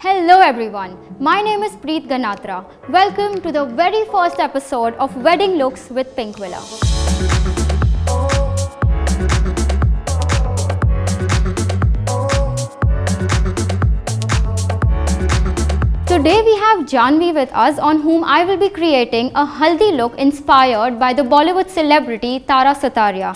Hello everyone, my name is Preet Ganatra. Welcome to the very first episode of Wedding Looks with Pinkvilla. Today we have Janvi with us, on whom I will be creating a haldi look inspired by the Bollywood celebrity Tara Sutaria.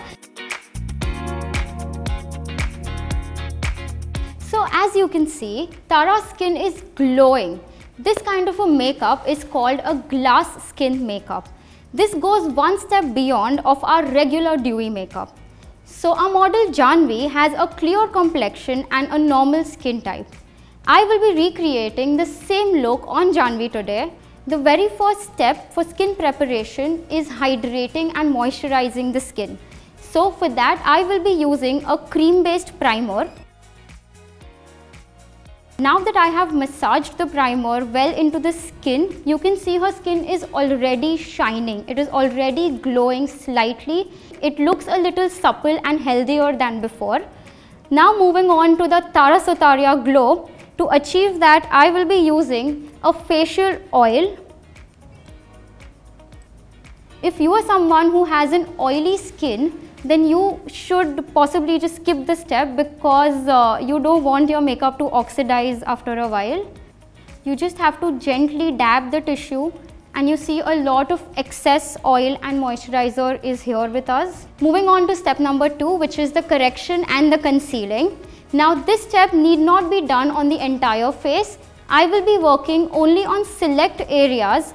So as you can see, Tara's skin is glowing. This kind of a makeup is called a glass skin makeup. This goes one step beyond of our regular dewy makeup. So our model Janvi has a clear complexion and a normal skin type. I will be recreating the same look on Janvi today. The very first step for skin preparation is hydrating and moisturizing the skin. So for that I will be using a cream based primer. Now that I have massaged the primer well into the skin, you can see her skin is already shining. It is already glowing slightly. It looks a little supple and healthier than before. Now moving on to the Tara Sutaria glow. To achieve that, I will be using a facial oil. If you are someone who has an oily skin, then you should possibly just skip this step because you don't want your makeup to oxidize after a while. You just have to gently dab the tissue and you see a lot of excess oil and moisturizer is here with us. Moving on to step number 2, which is the correction and the concealing. Now this step need not be done on the entire face. I will be working only on select areas.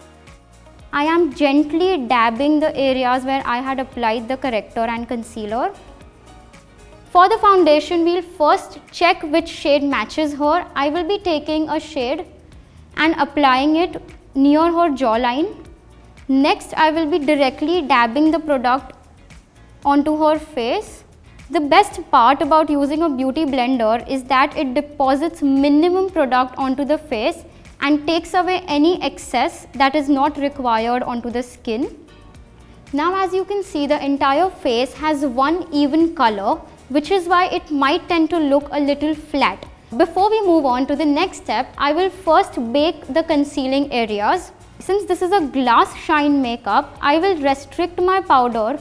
I am gently dabbing the areas where I had applied the corrector and concealer. For the foundation, we'll first check which shade matches her. I will be taking a shade and applying it near her jawline. Next, I will be directly dabbing the product onto her face. The best part about using a beauty blender is that it deposits minimum product onto the face and takes away any excess that is not required onto the skin. Now as you can see, the entire face has one even color, which is why it might tend to look a little flat. Before we move on to the next step, I will first bake the concealing areas. Since this is a glass shine makeup, I will restrict my powder.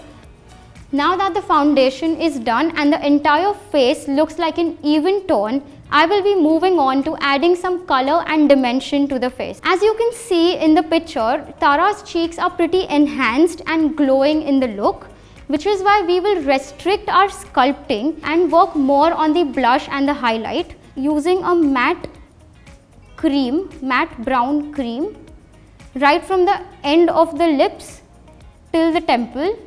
Now that the foundation is done and the entire face looks like an even tone, I will be moving on to adding some color and dimension to the face. As you can see in the picture, Tara's cheeks are pretty enhanced and glowing in the look, which is why we will restrict our sculpting and work more on the blush and the highlight using a matte brown cream, right from the end of the lips till the temple.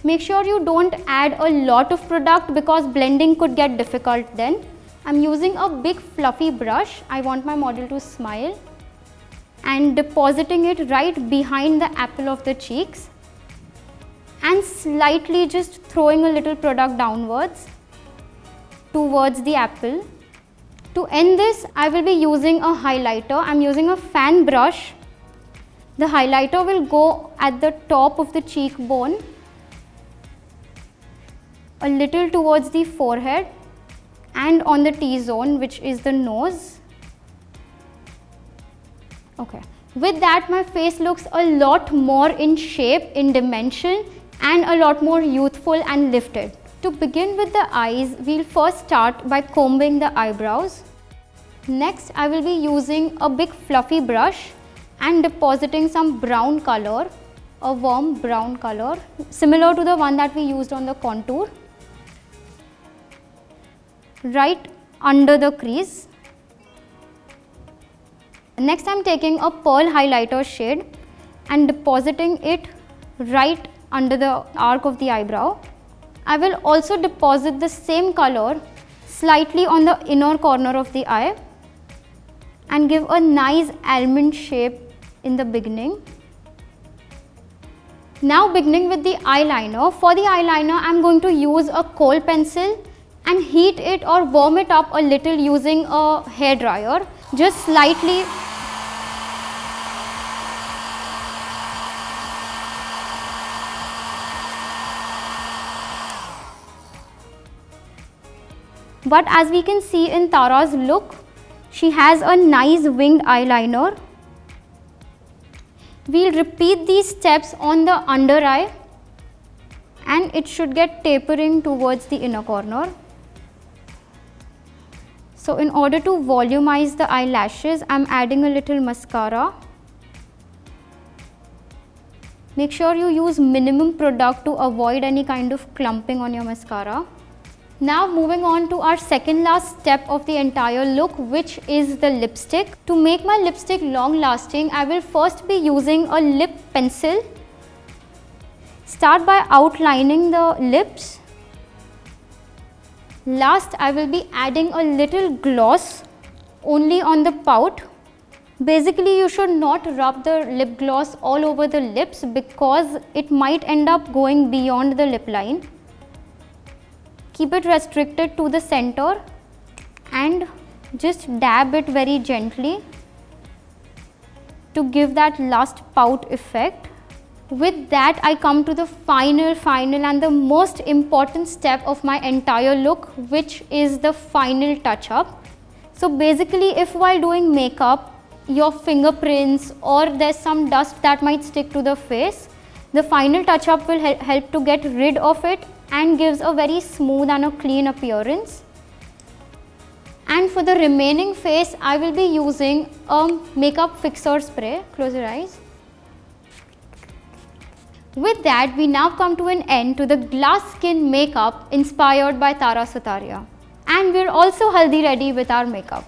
Make sure you don't add a lot of product because blending could get difficult then. I'm using a big fluffy brush. I want my model to smile and depositing it right behind the apple of the cheeks and slightly just throwing a little product downwards towards the apple. To end this, I will be using a highlighter. I'm using a fan brush. The highlighter will go at the top of the cheekbone, a little towards the forehead and on the T-zone, which is the nose. Okay. With that, my face looks a lot more in shape, in dimension and a lot more youthful and lifted. To begin with the eyes, we'll first start by combing the eyebrows. Next, I will be using a big fluffy brush and depositing some brown color, a warm brown color, similar to the one that we used on the contour, right under the crease. Next, I'm taking a pearl highlighter shade and depositing it right under the arc of the eyebrow. I will also deposit the same color slightly on the inner corner of the eye and give a nice almond shape in the beginning. Now beginning with the eyeliner. For the eyeliner, I'm going to use a kohl pencil and heat it or warm it up a little using a hair dryer, just slightly. But as we can see in Tara's look, she has a nice winged eyeliner. We'll repeat these steps on the under eye and it should get tapering towards the inner corner. So in order to volumize the eyelashes, I'm adding a little mascara. Make sure you use minimum product to avoid any kind of clumping on your mascara. Now moving on to our second last step of the entire look, which is the lipstick. To make my lipstick long lasting, I will first be using a lip pencil. Start by outlining the lips. Last, I will be adding a little gloss only on the pout. Basically, you should not rub the lip gloss all over the lips because it might end up going beyond the lip line. Keep it restricted to the center and just dab it very gently to give that last pout effect. With that, I come to the final and the most important step of my entire look, which is the final touch up. So basically, if while doing makeup, your fingerprints or there's some dust that might stick to the face, the final touch up will help to get rid of it and gives a very smooth and a clean appearance. And for the remaining face, I will be using a makeup fixer spray. Close your eyes. With that, we now come to an end to the glass skin makeup inspired by Tara Sutaria. And we're also haldi ready with our makeup.